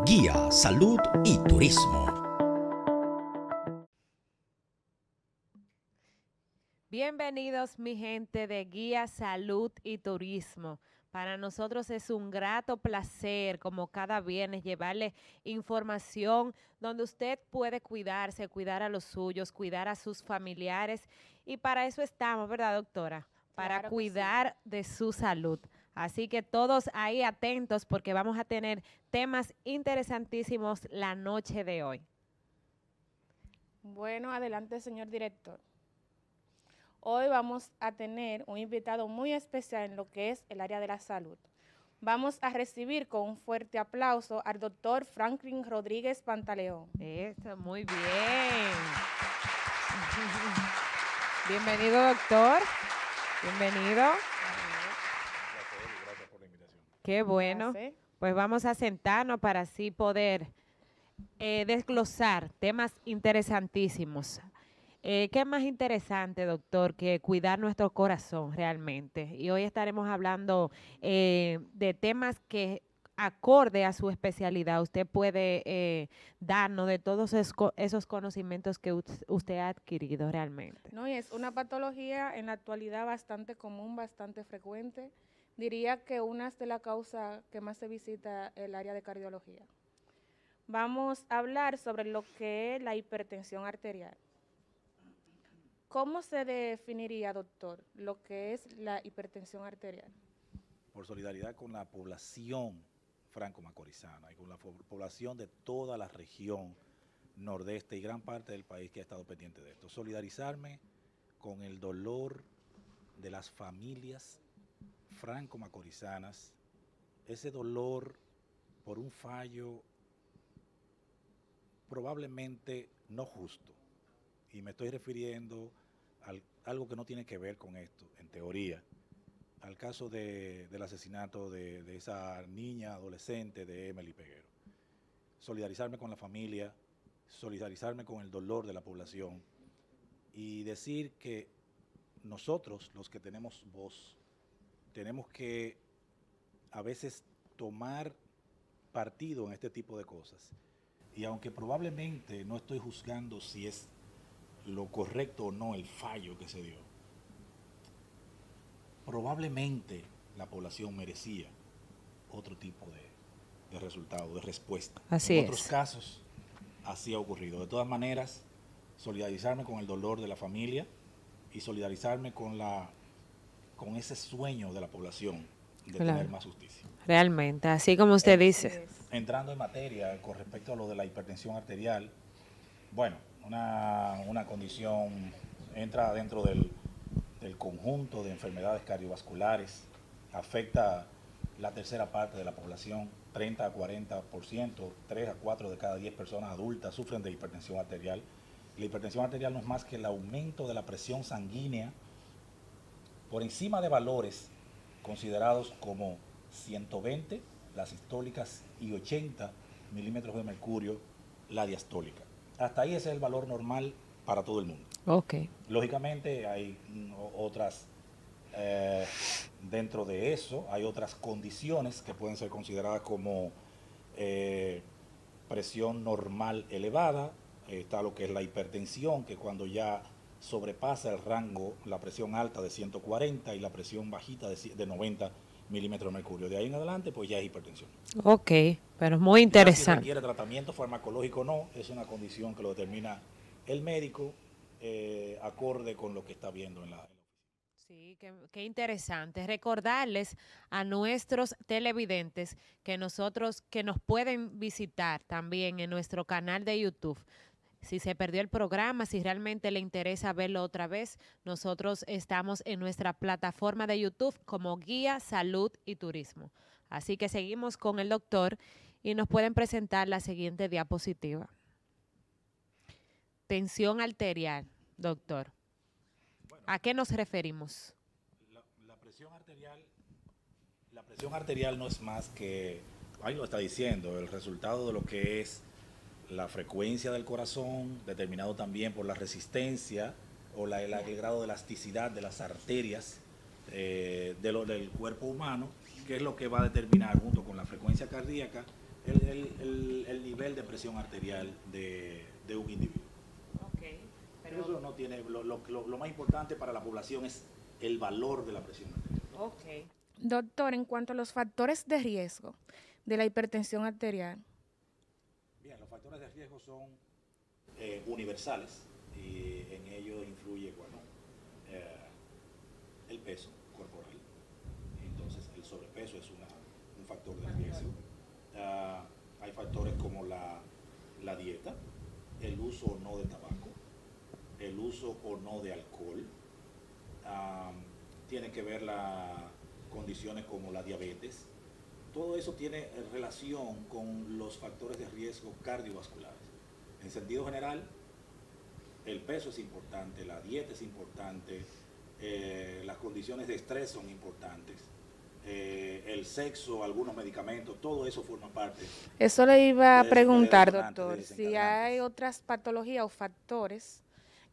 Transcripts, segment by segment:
Guía, Salud y Turismo. Bienvenidos mi gente de Guía, Salud y Turismo. Para nosotros es un grato placer, como cada viernes, llevarle información donde usted puede cuidarse, cuidar a los suyos, cuidar a sus familiares. Y para eso estamos, ¿verdad, doctora? Para Claro que sí. cuidar de su salud. Así que todos ahí atentos porque vamos a tener temas interesantísimos la noche de hoy. Bueno, adelante, señor director. Hoy vamos a tener un invitado muy especial en lo que es el área de la salud. Vamos a recibir con un fuerte aplauso al doctor Franklin Rodríguez Pantaleón. Eso, muy bien. Bienvenido, doctor. Bienvenido. Gracias por la invitación. Qué bueno. Gracias. Pues vamos a sentarnos para así poder desglosar temas interesantísimos. ¿Qué más interesante, doctor, que cuidar nuestro corazón realmente? Y hoy estaremos hablando de temas que acorde a su especialidad, usted puede darnos de todos esos conocimientos que usted ha adquirido realmente. No, y es una patología en la actualidad bastante común, bastante frecuente. Diría que una de las causas que más se visita el área de cardiología. Vamos a hablar sobre lo que es la hipertensión arterial. ¿Cómo se definiría, doctor, lo que es la hipertensión arterial? Por solidaridad con la población franco-macorizana y con la población de toda la región nordeste y gran parte del país que ha estado pendiente de esto. Solidarizarme con el dolor de las familias franco-macorizanas, ese dolor por un fallo probablemente no justo. Y me estoy refiriendo a algo que no tiene que ver con esto, en teoría, al caso del asesinato de esa niña adolescente de Emily Peguero. Solidarizarme con la familia, solidarizarme con el dolor de la población y decir que nosotros, los que tenemos voz, tenemos que a veces tomar partido en este tipo de cosas. Y aunque probablemente no estoy juzgando si es lo correcto o no el fallo que se dio, probablemente la población merecía otro tipo de resultado, de respuesta. Así en otros es. casos, así ha ocurrido. De todas maneras, solidarizarme con el dolor de la familia y solidarizarme con ese sueño de la población de tener más justicia. Realmente, así como usted dice. Entrando en materia con respecto a lo de la hipertensión arterial, bueno, una condición entra dentro del conjunto de enfermedades cardiovasculares, afecta la tercera parte de la población, 30 a 40%, 3 a 4 de cada 10 personas adultas sufren de hipertensión arterial. La hipertensión arterial no es más que el aumento de la presión sanguínea por encima de valores considerados como 120, las sistólicas, y 80 milímetros de mercurio, la diastólica. Hasta ahí ese es el valor normal para todo el mundo. Ok. Lógicamente hay otras, dentro de eso, hay otras condiciones que pueden ser consideradas como presión normal elevada. Está lo que es la hipertensión, que cuando ya sobrepasa el rango, la presión alta de 140 y la presión bajita de 90 milímetros de mercurio. De ahí en adelante, pues ya es hipertensión. Ok, pero es muy Si interesante. requiere tratamiento farmacológico o no, es una condición que lo determina el médico acorde con lo que está viendo en la oficina. Sí, qué interesante. Recordarles a nuestros televidentes que nos pueden visitar también en nuestro canal de YouTube. Si se perdió el programa, si realmente le interesa verlo otra vez, nosotros estamos en nuestra plataforma de YouTube como Guía, Salud y Turismo. Así que seguimos con el doctor y nos pueden presentar la siguiente diapositiva. Tensión arterial, doctor. ¿A qué nos referimos? La presión arterial no es más que, ahí lo está diciendo, el resultado de lo que es la frecuencia del corazón, determinado también por la resistencia o el grado de elasticidad de las arterias del cuerpo humano, que es lo que va a determinar, junto con la frecuencia cardíaca, el nivel de presión arterial de un individuo. Ok, Pero eso no tiene, lo más importante para la población es el valor de la presión arterial. ok. Doctor, en cuanto a los factores de riesgo de la hipertensión arterial. Bien, los factores de riesgo son universales y en ello influye, bueno, el peso corporal. Entonces, el sobrepeso es un factor de riesgo. Hay factores como la dieta, el uso o no de tabaco, el uso o no de alcohol. Tiene que ver las condiciones como la diabetes. Todo eso tiene relación con los factores de riesgo cardiovasculares. En sentido general, el peso es importante, la dieta es importante, las condiciones de estrés son importantes, el sexo, algunos medicamentos, todo eso forma parte. Eso le iba a de preguntar, detonantes, doctor, de si desencadenantes. hay otras patologías o factores,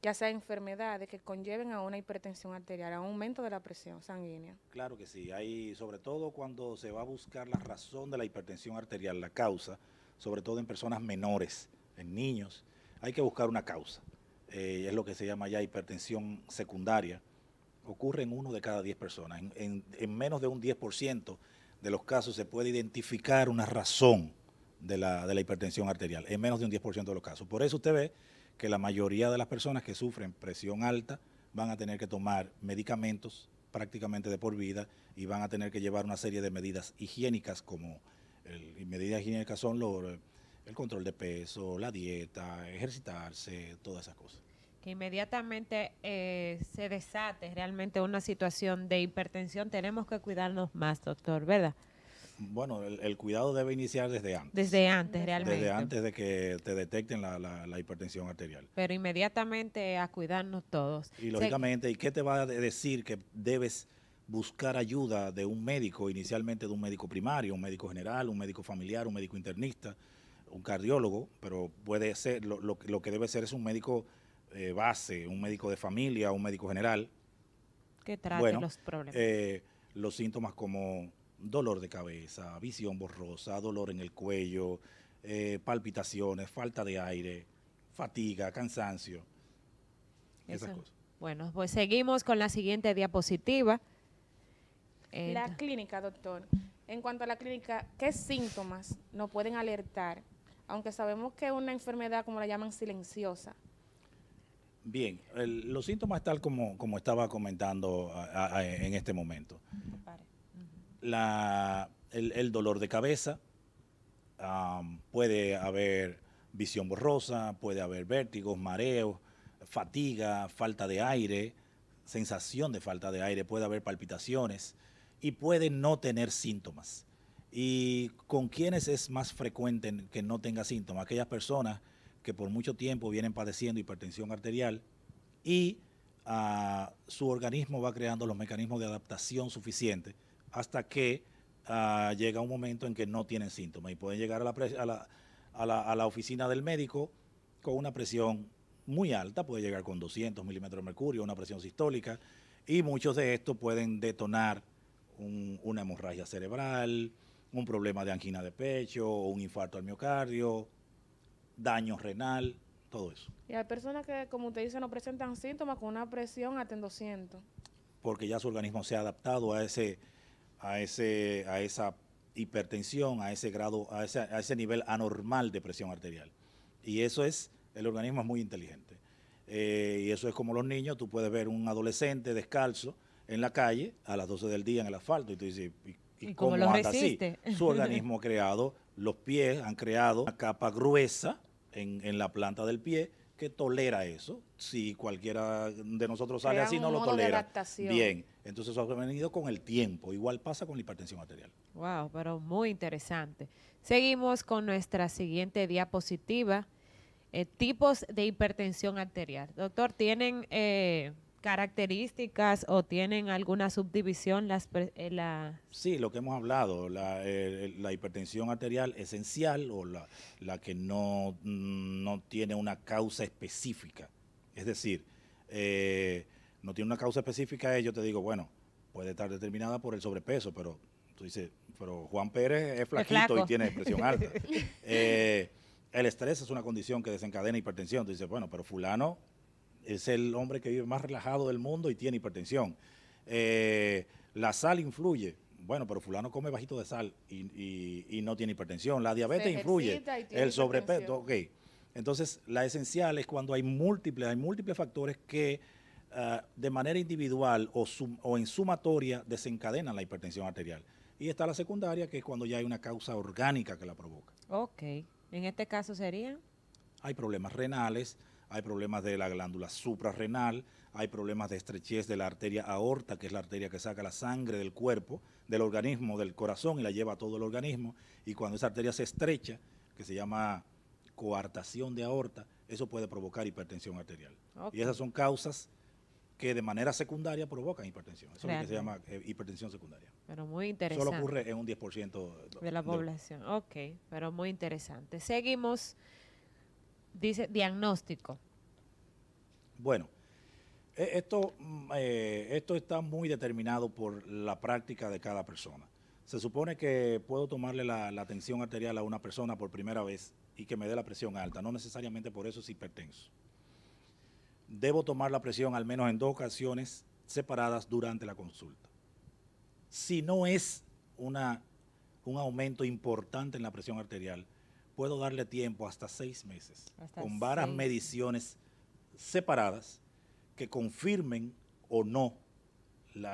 ya sea enfermedades que conlleven a una hipertensión arterial, a un aumento de la presión sanguínea. Claro que sí, hay, sobre todo cuando se va a buscar la razón de la hipertensión arterial, la causa, sobre todo en personas menores, en niños, hay que buscar una causa. Es lo que se llama ya hipertensión secundaria. Ocurre en 1 de cada 10 personas. En menos de un 10% de los casos se puede identificar una razón de la hipertensión arterial, en menos de un 10% de los casos. Por eso usted ve que la mayoría de las personas que sufren presión alta van a tener que tomar medicamentos prácticamente de por vida y van a tener que llevar una serie de medidas higiénicas como medidas higiénicas son el control de peso, la dieta, ejercitarse, todas esas cosas. Que inmediatamente se desate realmente una situación de hipertensión, tenemos que cuidarnos más, doctor, ¿verdad? Bueno, el cuidado debe iniciar desde antes. Desde antes, realmente. Desde antes de que te detecten la hipertensión arterial. Pero inmediatamente a cuidarnos todos. Y lógicamente, ¿y qué te va a decir que debes buscar ayuda de un médico, inicialmente de un médico primario, un médico general, un médico familiar, un médico internista, un cardiólogo? Pero puede ser, lo que debe ser es un médico base, un médico de familia, un médico general. Que trate los problemas. Los síntomas como dolor de cabeza, visión borrosa, dolor en el cuello, palpitaciones, falta de aire, fatiga, cansancio, esas cosas. Bueno, pues seguimos con la siguiente diapositiva. La clínica, doctor. En cuanto a la clínica, ¿qué síntomas nos pueden alertar? Aunque sabemos que es una enfermedad, como la llaman, silenciosa. Bien, los síntomas tal como estaba comentando en este momento. El dolor de cabeza, puede haber visión borrosa, puede haber vértigos, mareos, fatiga, falta de aire, sensación de falta de aire, puede haber palpitaciones y puede no tener síntomas. ¿Y con quiénes es más frecuente que no tenga síntomas? Aquellas personas que por mucho tiempo vienen padeciendo hipertensión arterial y su organismo va creando los mecanismos de adaptación suficientes hasta que llega un momento en que no tienen síntomas y pueden llegar a la oficina del médico con una presión muy alta, puede llegar con 200 milímetros de mercurio, una presión sistólica, y muchos de estos pueden detonar una hemorragia cerebral, un problema de angina de pecho, un infarto al miocardio, daño renal, todo eso. Y hay personas que, como usted dice, no presentan síntomas con una presión hasta en 200. Porque ya su organismo se ha adaptado a esa hipertensión, a ese grado, a ese nivel anormal de presión arterial. Y eso es, el organismo es muy inteligente. Y eso es como los niños, tú puedes ver un adolescente descalzo en la calle a las 12 del día en el asfalto y tú dices, ¿y cómo lo anda resiste? así? Su organismo ha creado, los pies han creado una capa gruesa en la planta del pie que tolera eso. Si cualquiera de nosotros sale Crean así, no un lo modo de tolera. adaptación. Bien, entonces eso ha venido con el tiempo. Igual pasa con la hipertensión arterial. Wow, pero muy interesante. Seguimos con nuestra siguiente diapositiva. Tipos de hipertensión arterial. Doctor, ¿tienen características o tienen alguna subdivisión? Sí, lo que hemos hablado, la hipertensión arterial esencial o la que no tiene una causa específica. Es decir, no tiene una causa específica, yo te digo, bueno, puede estar determinada por el sobrepeso, pero tú dices, pero Juan Pérez es flaquito flaco. y tiene presión alta. El estrés es una condición que desencadena hipertensión. Tú dices, bueno, pero fulano es el hombre que vive más relajado del mundo y tiene hipertensión. La sal influye. Bueno, pero fulano come bajito de sal y no tiene hipertensión. La diabetes influye. El sobrepeso, ok. Entonces, la esencial es cuando hay múltiples factores que de manera individual o en sumatoria desencadenan la hipertensión arterial. Y está la secundaria, que es cuando ya hay una causa orgánica que la provoca. Ok. En este caso sería... Hay problemas renales, hay problemas de la glándula suprarrenal, hay problemas de estrechez de la arteria aorta, que es la arteria que saca la sangre del cuerpo, del organismo, del corazón y la lleva a todo el organismo. Y cuando esa arteria se estrecha, que se llama coartación de aorta, eso puede provocar hipertensión arterial. Okay. Y esas son causas que de manera secundaria provocan hipertensión. Eso es lo que se llama hipertensión secundaria. Pero muy interesante. Solo ocurre en un 10% de la población. Ok, pero muy interesante. Seguimos, dice diagnóstico. Bueno, esto está muy determinado por la práctica de cada persona. Se supone que puedo tomarle la tensión arterial a una persona por primera vez y que me dé la presión alta. No necesariamente por eso es hipertenso. Debo tomar la presión al menos en 2 ocasiones separadas durante la consulta. Si no es un aumento importante en la presión arterial, puedo darle tiempo hasta 6 meses, con varias mediciones separadas que confirmen o no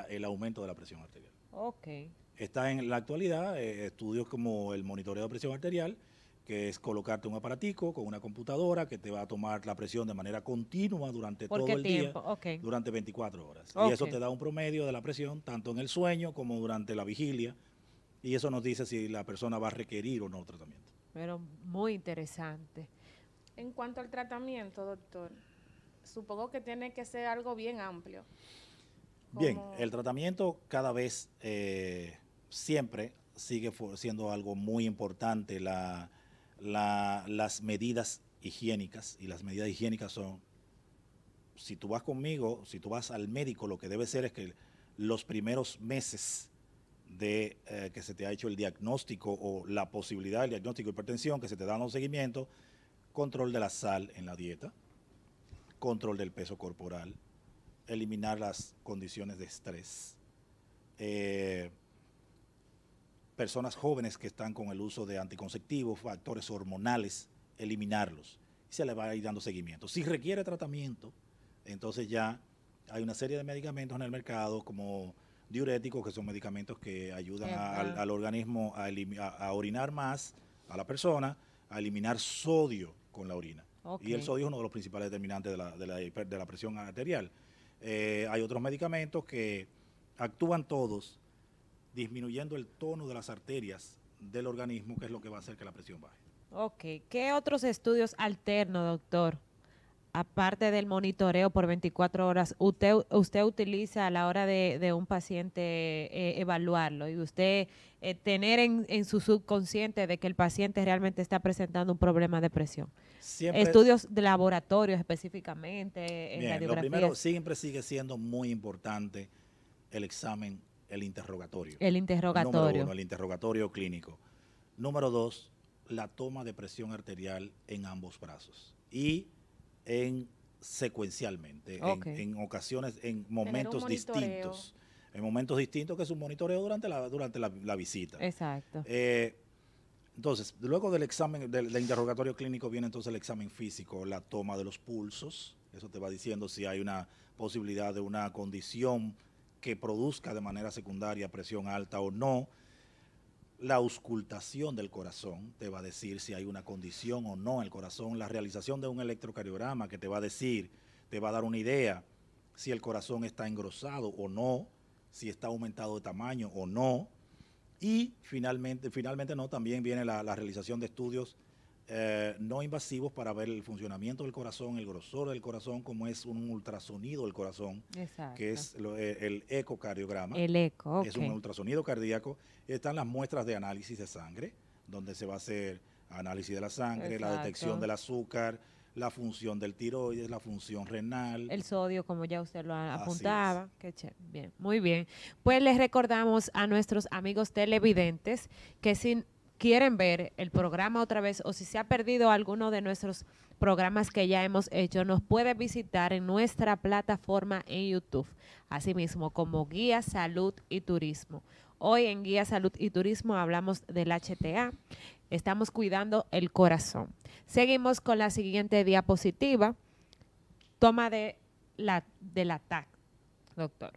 el aumento de la presión arterial. Ok. Está en la actualidad estudios como el monitoreo de presión arterial, que es colocarte un aparatico con una computadora que te va a tomar la presión de manera continua durante todo el día, durante 24 horas. Y eso te da un promedio de la presión, tanto en el sueño como durante la vigilia, y eso nos dice si la persona va a requerir o no tratamiento. Pero muy interesante. En cuanto al tratamiento, doctor, supongo que tiene que ser algo bien amplio. Bien, el tratamiento cada vez siempre sigue siendo algo muy importante, las medidas higiénicas, y las medidas higiénicas son, si tú vas conmigo, si tú vas al médico, lo que debe ser es que los primeros meses de que se te ha hecho el diagnóstico o la posibilidad del diagnóstico de hipertensión, que se te da un seguimiento, control de la sal en la dieta, control del peso corporal, eliminar las condiciones de estrés, personas jóvenes que están con el uso de anticonceptivos, factores hormonales, eliminarlos. Y se le va a ir dando seguimiento. Si requiere tratamiento, entonces ya hay una serie de medicamentos en el mercado como diuréticos, que son medicamentos que ayudan al organismo a orinar más a la persona, a eliminar sodio con la orina. Y el sodio es uno de los principales determinantes de la presión arterial. Hay otros medicamentos que actúan todos disminuyendo el tono de las arterias del organismo, que es lo que va a hacer que la presión baje. Ok. ¿Qué otros estudios alternos, doctor, aparte del monitoreo por 24 horas, usted utiliza a la hora de un paciente evaluarlo y usted tener en su subconsciente de que el paciente realmente está presentando un problema de presión? Siempre, estudios de laboratorios específicamente, en radiografías. Lo primero, siempre sigue siendo muy importante el examen, el interrogatorio. El interrogatorio. Número 1, el interrogatorio clínico. Número 2, la toma de presión arterial en ambos brazos. Y secuencialmente, en ocasiones, en momentos distintos. En momentos distintos, que es un monitoreo durante la visita. Exacto. Entonces, luego del examen, del interrogatorio clínico, viene entonces el examen físico, la toma de los pulsos. Eso te va diciendo si hay una posibilidad de una condición que produzca de manera secundaria presión alta o no. La auscultación del corazón te va a decir si hay una condición o no en el corazón. La realización de un electrocardiograma que te va a decir, te va a dar una idea si el corazón está engrosado o no, si está aumentado de tamaño o no. Y finalmente no, también viene la realización de estudios no invasivos para ver el funcionamiento del corazón, el grosor del corazón, como es un ultrasonido del corazón, que es el ecocardiograma. El eco, es un ultrasonido cardíaco. Están las muestras de análisis de sangre, donde se va a hacer análisis de la sangre, la detección del azúcar, la función del tiroides, la función renal. El sodio, como ya usted lo Así apuntaba. Bien, muy bien. Pues les recordamos a nuestros amigos televidentes que si quieren ver el programa otra vez o si se ha perdido alguno de nuestros programas que ya hemos hecho, nos puede visitar en nuestra plataforma en YouTube, asimismo como Guía Salud y Turismo. Hoy en Guía Salud y Turismo hablamos del HTA. Estamos cuidando el corazón. Seguimos con la siguiente diapositiva. Toma del TAC, doctor.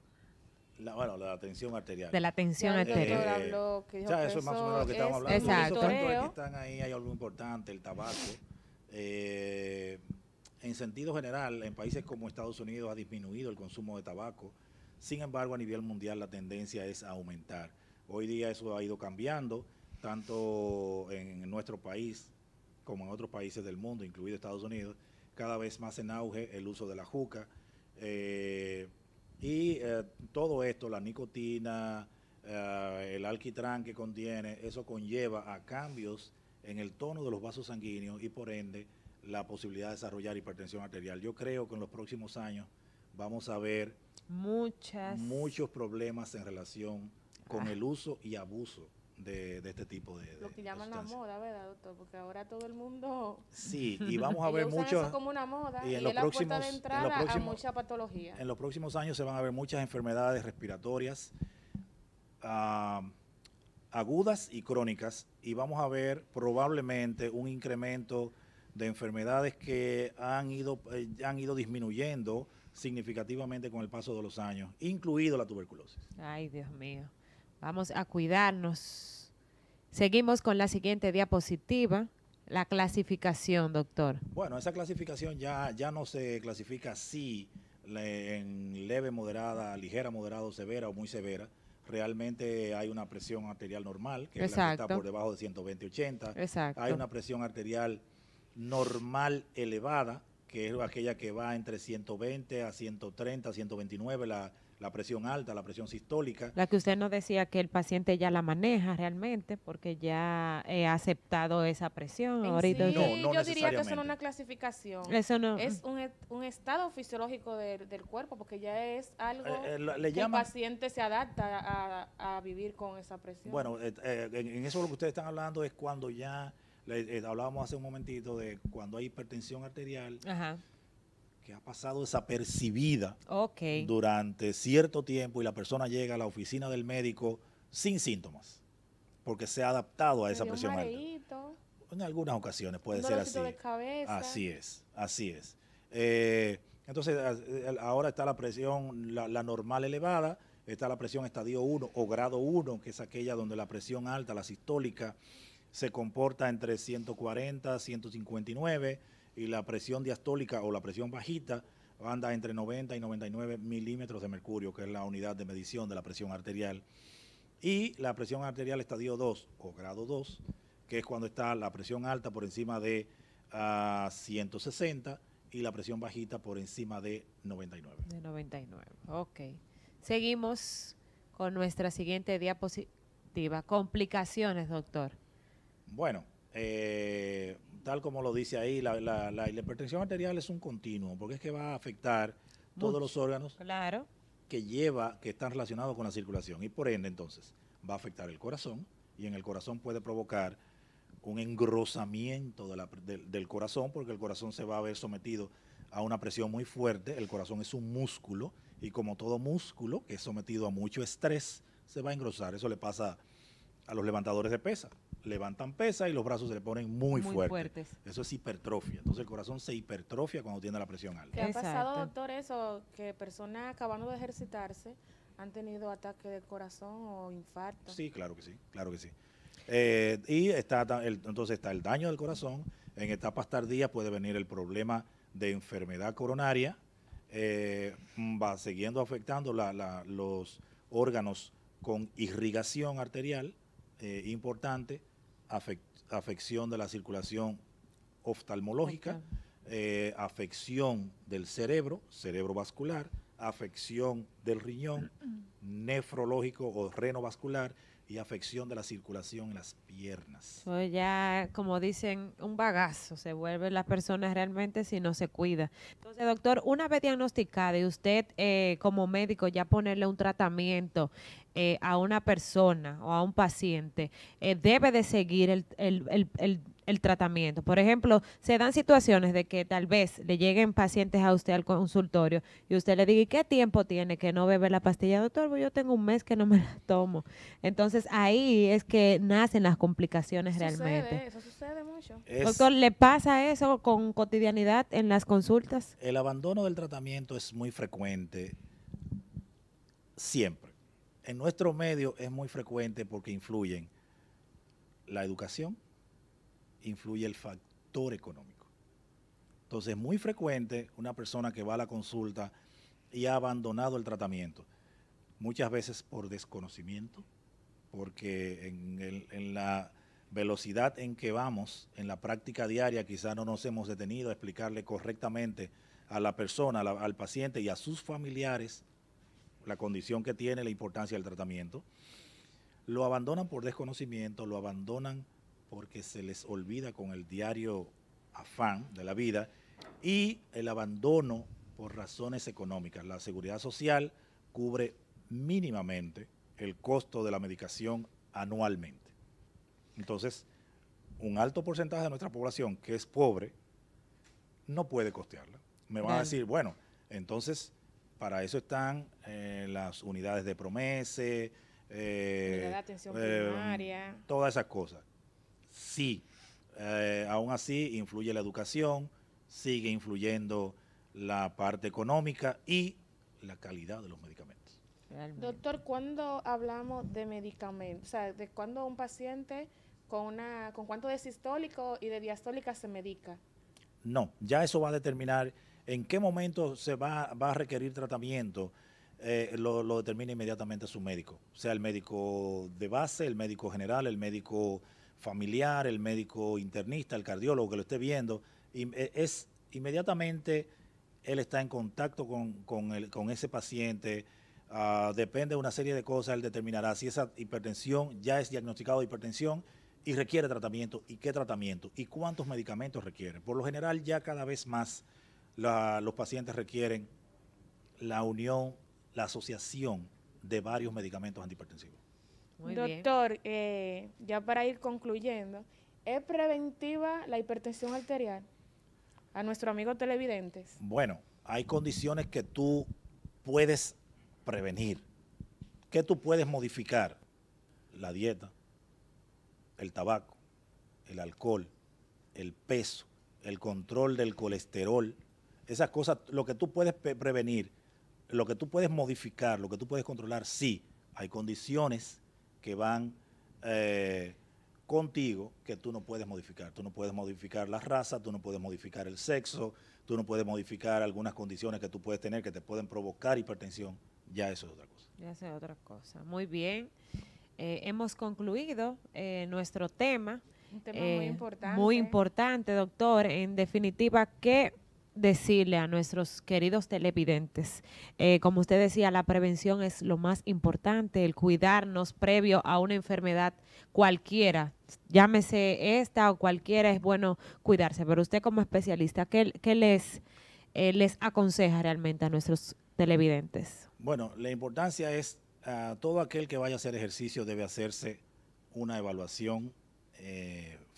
La tensión arterial. De la tensión Ya el arterial. doctor habló, que dijo Ya, que eso es más o menos lo que estamos es hablando. Exacto. Esos factores monitoreo. que están ahí, hay algo importante, el tabaco. En sentido general, en países como Estados Unidos ha disminuido el consumo de tabaco. Sin embargo, a nivel mundial la tendencia es a aumentar. Hoy día eso ha ido cambiando, tanto en nuestro país como en otros países del mundo, incluido Estados Unidos, cada vez más en auge el uso de la juca. Todo esto, la nicotina, el alquitrán que contiene, eso conlleva a cambios en el tono de los vasos sanguíneos y por ende la posibilidad de desarrollar hipertensión arterial. Yo creo que en los próximos años vamos a ver muchos problemas en relación con el uso y abuso de este tipo de Lo que llaman la sustancias. moda, ¿verdad, doctor? Porque ahora todo el mundo Sí, y vamos a ver ellos usan muchos. eso como una moda y y en es los la puerta próximos- de en los entrada a próximos- mucha patología. En los próximos años se van a ver muchas enfermedades respiratorias agudas y crónicas y vamos a ver probablemente un incremento de enfermedades que han ido disminuyendo significativamente con el paso de los años, incluido la tuberculosis. Ay, Dios mío. Vamos a cuidarnos. Seguimos con la siguiente diapositiva. La clasificación, doctor. Bueno, esa clasificación ya no se clasifica así en leve, moderada, ligera, moderada, severa o muy severa. Realmente hay una presión arterial normal, que es la que Exacto. está por debajo de 120/80. Exacto. Hay una presión arterial normal elevada, que es aquella que va entre 120 a 130, 129, la presión alta, la presión sistólica. La que usted nos decía que el paciente ya la maneja realmente porque ya ha aceptado esa presión. En Ahorita sí, No, no yo diría que eso no es necesariamente. una clasificación. eso no. Es un estado fisiológico del cuerpo, porque ya es algo Le que llaman, el paciente se adapta a vivir con esa presión. bueno, en eso lo que ustedes están hablando es cuando ya, hablábamos hace un momentito de cuando hay hipertensión arterial Ajá. que ha pasado desapercibida Ok. durante cierto tiempo y la persona llega a la oficina del médico sin síntomas, porque se ha adaptado a esa Medio presión alta. mareíto, En algunas ocasiones puede un ser así. dolorcito de cabeza. Así es, así es. Entonces, ahora está la presión, la normal elevada, está la presión estadio 1 o grado 1, que es aquella donde la presión alta, la sistólica, se comporta entre 140 a 159 y la presión diastólica o la presión bajita anda entre 90 y 99 milímetros de mercurio, que es la unidad de medición de la presión arterial. Y la presión arterial estadio 2 o grado 2, que es cuando está la presión alta por encima de 160 y la presión bajita por encima de 99. De 99. Ok. Seguimos con nuestra siguiente diapositiva. Complicaciones, doctor. Bueno, tal como lo dice ahí, la hipertensión arterial es un continuo, porque es que va a afectar todos los órganos Claro. que están relacionados con la circulación y por ende entonces va a afectar el corazón y en el corazón puede provocar un engrosamiento del corazón porque el corazón se va a ver sometido a una presión muy fuerte. El corazón es un músculo y como todo músculo que es sometido a mucho estrés se va a engrosar. Eso le pasa a los levantadores de pesa. Levantan pesa y los brazos se le ponen muy fuertes. Eso es hipertrofia. Entonces el corazón se hipertrofia cuando tiene la presión alta. ¿Qué ha pasado, Exacto. doctor, eso? Que personas acabando de ejercitarse han tenido ataque de corazón o infarto. Sí, claro que sí, claro que sí. Y entonces está el daño del corazón. En etapas tardías puede venir el problema de enfermedad coronaria, va siguiendo afectando los órganos con irrigación arterial importante, afección de la circulación oftalmológica, afección del cerebro vascular, afección del riñón, nefrológico o renovascular, y afección de la circulación en las piernas. Eso ya, como dicen, un bagazo se vuelve la persona realmente si no se cuida. Entonces, doctor, una vez diagnosticada y usted como médico ya ponerle un tratamiento a una persona o a un paciente, debe de seguir el tratamiento. Por ejemplo, se dan situaciones de que tal vez le lleguen pacientes a usted al consultorio y usted le diga, ¿y qué tiempo tiene que no bebe la pastilla? Doctor, pues yo tengo un mes que no me la tomo. Entonces, ahí es que nacen las complicaciones realmente. Eso sucede mucho. Doctor, ¿le pasa eso con cotidianidad en las consultas? El abandono del tratamiento es muy frecuente siempre. En nuestro medio es muy frecuente porque influyen la educación, influye el factor económico. Entonces es muy frecuente una persona que va a la consulta y ha abandonado el tratamiento, muchas veces por desconocimiento, porque en la velocidad en que vamos, en la práctica diaria, quizás no nos hemos detenido a explicarle correctamente a la persona, al paciente y a sus familiares la condición que tiene, la importancia del tratamiento. Lo abandonan por desconocimiento, lo abandonan porque se les olvida con el diario afán de la vida, y el abandono por razones económicas. La Seguridad Social cubre mínimamente el costo de la medicación anualmente. Entonces, un alto porcentaje de nuestra población que es pobre no puede costearla. Me van a decir, bueno, entonces para eso están las unidades de Promese, Unidad de atención primaria, todas esas cosas. Sí, aún así influye la educación, sigue influyendo la parte económica y la calidad de los medicamentos. Realmente. Doctor, ¿cuándo hablamos de medicamentos? O sea, de cuándo un paciente con cuánto de sistólico y de diastólica se medica. No, ya eso va a determinar en qué momento se va a requerir tratamiento, lo determina inmediatamente su médico, sea el médico de base, el médico general, el médico familiar, el médico internista, el cardiólogo que lo esté viendo, es inmediatamente él está en contacto con ese paciente, depende de una serie de cosas, él determinará si esa hipertensión ya es diagnosticado de hipertensión y requiere tratamiento, y qué tratamiento, y cuántos medicamentos requiere. Por lo general ya cada vez más los pacientes requieren la unión, la asociación de varios medicamentos antihipertensivos. Muy bien. Doctor, ya para ir concluyendo, ¿es preventiva la hipertensión arterial? A nuestros amigos televidentes. Bueno, hay condiciones que tú puedes prevenir, que tú puedes modificar: la dieta, el tabaco, el alcohol, el peso, el control del colesterol. Esas cosas, lo que tú puedes prevenir, lo que tú puedes modificar, lo que tú puedes controlar, sí. Hay condiciones que van contigo que tú no puedes modificar. Tú no puedes modificar la raza, tú no puedes modificar el sexo, tú no puedes modificar algunas condiciones que tú puedes tener que te pueden provocar hipertensión. Ya eso es otra cosa. Ya es otra cosa. Muy bien. Hemos concluido nuestro tema. Un tema muy importante. Muy importante, doctor. En definitiva, ¿qué decirle a nuestros queridos televidentes? Como usted decía, la prevención es lo más importante, el cuidarnos previo a una enfermedad cualquiera, llámese esta o cualquiera, es bueno cuidarse. Pero usted como especialista, ¿qué les aconseja realmente a nuestros televidentes? Bueno, la importancia es, todo aquel que vaya a hacer ejercicio debe hacerse una evaluación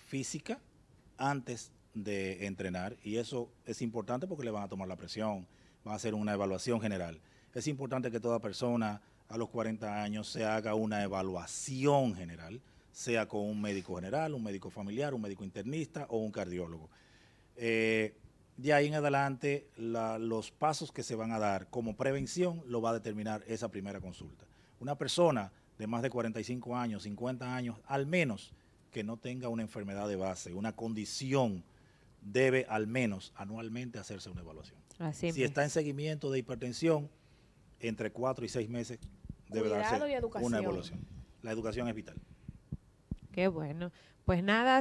física antes de entrenar, y eso es importante porque le van a tomar la presión, van a hacer una evaluación general. Es importante que toda persona a los 40 años se haga una evaluación general, sea con un médico general, un médico familiar, un médico internista o un cardiólogo. De ahí en adelante, los pasos que se van a dar como prevención lo va a determinar esa primera consulta. Una persona de más de 45 años, 50 años, al menos que no tenga una enfermedad de base, una condición, debe al menos anualmente hacerse una evaluación. Así Si está en seguimiento de hipertensión, entre 4 y 6 meses debe darse una evaluación. La educación es vital. Qué bueno. Pues nada,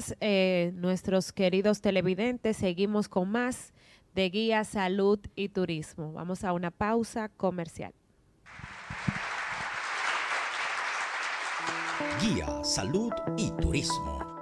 nuestros queridos televidentes, seguimos con más de Guía Salud y Turismo. Vamos a una pausa comercial. Guía Salud y Turismo.